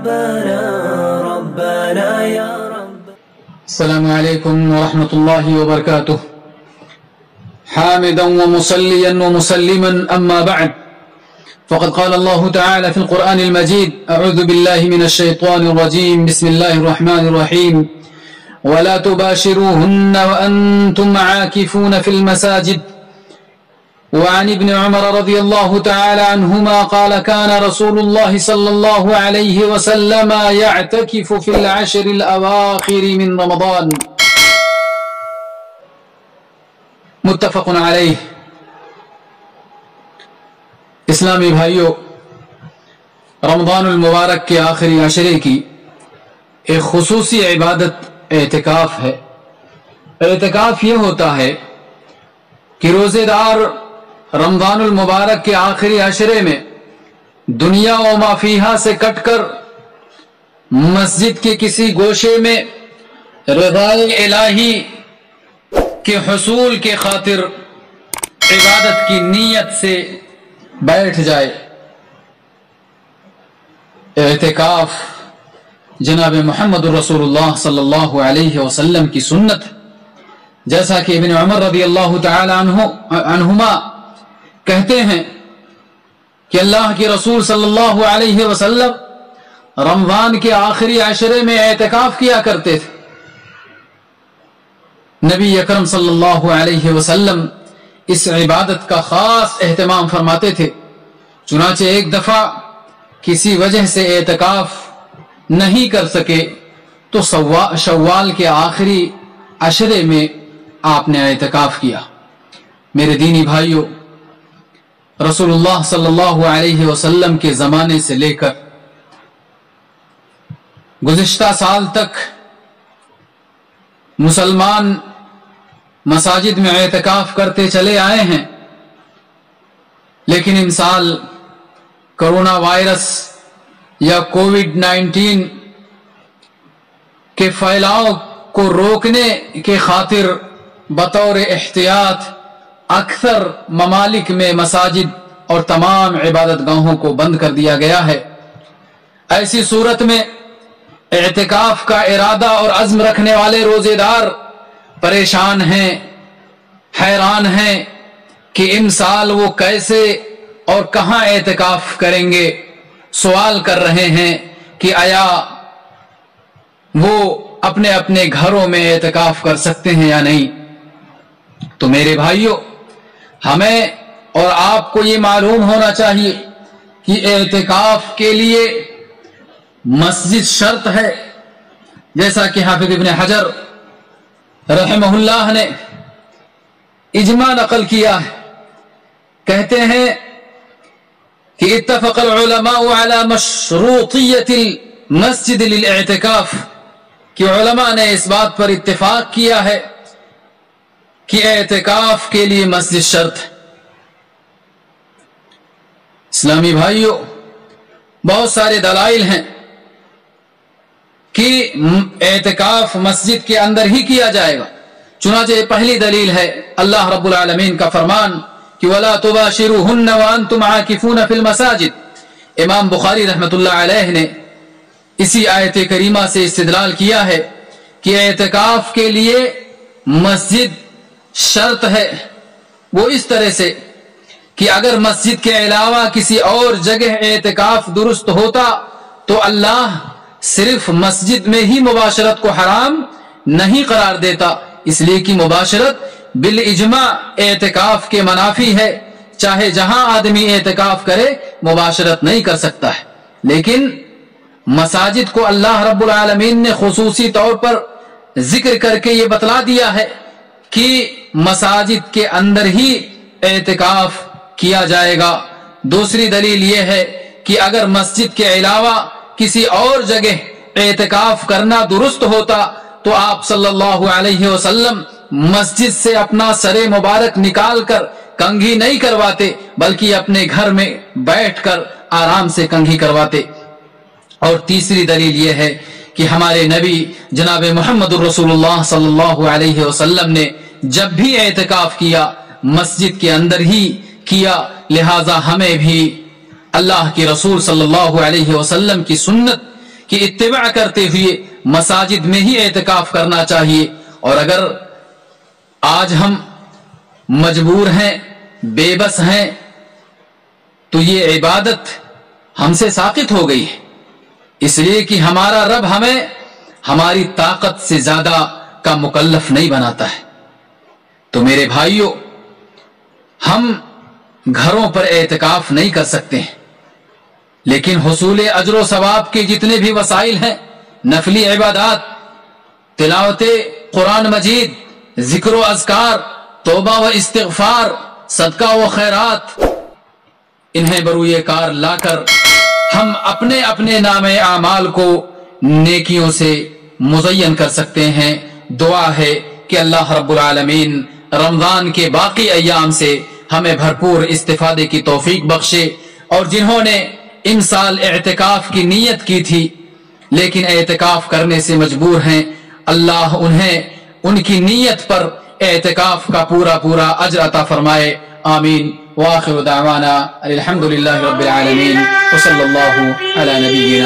ربنا ربنا يا رب. السلام عليكم ورحمة الله وبركاته. حامدا ومصليا ومسلما أما بعد، فقد قال الله تعالى في القرآن المجيد: أعوذ بالله من الشيطان الرجيم، بسم الله الرحمن الرحيم: ولا تباشروهن وأنتم عاكفون في المساجد. وعن ابن عمر رضي الله تعالى عنهما قال: كان رسول الله صلى الله عليه وسلم يعتكف في العشر الأواخر من رمضان. متفق علیہ. اسلامی بھائیوں، رمضان المبارک کے آخری عشرے کی ایک خصوصی عبادت اعتکاف ہے. اعتکاف یہ ہوتا ہے کہ روزے دار رمضان المبارک کے آخری عشرے میں دنیا و ما فیہا سے کٹ کر مسجد کے کسی گوشے میں رضائے الہی کے حصول کے خاطر عبادت کی نیت سے بیٹھ جائے. اعتکاف جناب محمد رسول اللہ صلی اللہ علیہ وسلم کی سنت، جیسا کہ ابن عمر رضی اللہ تعالی عنہما کہتے ہیں کہ اللہ کے رسول صلی اللہ علیہ وسلم رمضان کے آخری عشرے میں اعتکاف کیا کرتے تھے. نبی اکرم صلی اللہ علیہ وسلم اس عبادت کا خاص اہتمام فرماتے تھے. چنانچہ ایک دفعہ کسی وجہ سے اعتکاف نہیں کر سکے تو شوال کے آخری عشرے میں آپ نے اعتکاف کیا. میرے دینی بھائیوں، رسول اللہ صلی اللہ علیہ وسلم کے زمانے سے لے کر گزشتہ سال تک مسلمان مساجد میں اعتکاف کرتے چلے آئے ہیں، لیکن ان سال کرونا وائرس یا کووڈ-19 کے پھیلاؤ کو روکنے کے خاطر بطور احتیاط اکثر ممالک میں مساجد اور تمام عبادت گاہوں کو بند کر دیا گیا ہے. ایسی صورت میں اعتکاف کا ارادہ اور عزم رکھنے والے روزے دار پریشان ہیں، حیران ہیں کہ ان سال وہ کیسے اور کہاں اعتکاف کریں گے. سوال کر رہے ہیں کہ آیا وہ اپنے اپنے گھروں میں اعتکاف کر سکتے ہیں یا نہیں. تو میرے بھائیوں، ہمیں اور آپ کو یہ معلوم ہونا چاہیے کہ اعتکاف کے لیے مسجد شرط ہے، جیسا کہ حافظ ابن حجر رحمہ اللہ نے اجماع نقل کیا ہے. کہتے ہیں کہ اتفق العلماء على مشروطیت المسجد للاعتکاف، کہ علماء نے اس بات پر اتفاق کیا ہے کہ اعتکاف کے لیے مسجد شرط ہے. اسلامی بھائیوں، بہت سارے دلائل ہیں کہ اعتکاف مسجد کے اندر ہی کیا جائے گا. چنانچہ پہلی دلیل ہے اللہ رب العالمین کا فرمان کہ وَلَا تُبَاشِرُوهُنَّ وَأَنْتُمْ عَاكِفُونَ فِي الْمَسَاجِدِ. امام بخاری رحمۃ اللہ علیہ نے اسی آیت کریمہ سے استدلال کیا ہے کہ اعتکاف کے لیے مسجد شرط ہے. وہ اس طرح سے کہ اگر مسجد کے علاوہ کسی اور جگہ اعتکاف درست ہوتا تو اللہ صرف مسجد میں ہی مباشرت کو حرام نہیں قرار دیتا، اس لیے کہ مباشرت بالاجماع اعتکاف کے منافی ہے. چاہے جہاں آدمی اعتکاف کرے مباشرت نہیں کر سکتا ہے. لیکن مساجد کو اللہ رب العالمین نے خصوصی طور پر ذکر کر کے یہ بتلا دیا ہے کہ مساجد کے اندر ہی اعتکاف کیا جائے گا. دوسری دلیل یہ ہے کہ اگر مسجد کے علاوہ کسی اور جگہ اعتکاف کرنا درست ہوتا تو آپ صلی اللہ علیہ وسلم مسجد سے اپنا سر مبارک نکال کر کنگھی نہیں کرواتے، بلکہ اپنے گھر میں بیٹھ کر آرام سے کنگھی کرواتے. اور تیسری دلیل یہ ہے کہ ہمارے نبی جناب محمد رسول اللہ صلی اللہ علیہ وسلم نے جب بھی اعتکاف کیا مسجد کے اندر ہی کیا، لہذا ہمیں بھی اللہ کے رسول صلی اللہ علیہ وسلم کی سنت کہ اتباع کرتے ہوئے مساجد میں ہی اعتکاف کرنا چاہیے، اور اگر آج ہم مجبور ہیں، بے بس ہیں، تو یہ عبادت ہم سے ساقط ہو گئی ہے، اس لیے کہ ہمارا رب ہمیں ہماری طاقت سے زیادہ کا مکلف نہیں بناتا ہے۔ تو میرے بھائیوں، ہم گھروں پر اعتکاف نہیں کر سکتے ہیں، لیکن حصول اجر و ثواب کے جتنے بھی وسائل ہیں، نفلی عبادات، تلاوت قرآن مجید، ذکر و اذکار، توبہ و استغفار، صدقہ و خیرات، انہیں بروئے کار لا کر ہم اپنے اپنے نام اعمال کو نیکیوں سے مزین کر سکتے ہیں۔ دعا ہے کہ اللہ رب العالمین رمضان کے باقی ایام سے ہمیں بھرپور استفادے کی توفیق بخشے، اور جنہوں نے ان سال اعتکاف کی نیت کی تھی لیکن اعتکاف کرنے سے مجبور ہیں، اللہ انہیں ان کی نیت پر اعتکاف کا پورا پورا اجر عطا فرمائے، آمین۔ وآخر دعوانا الحمدللہ رب العالمین، وصلی اللہ علی نبینا۔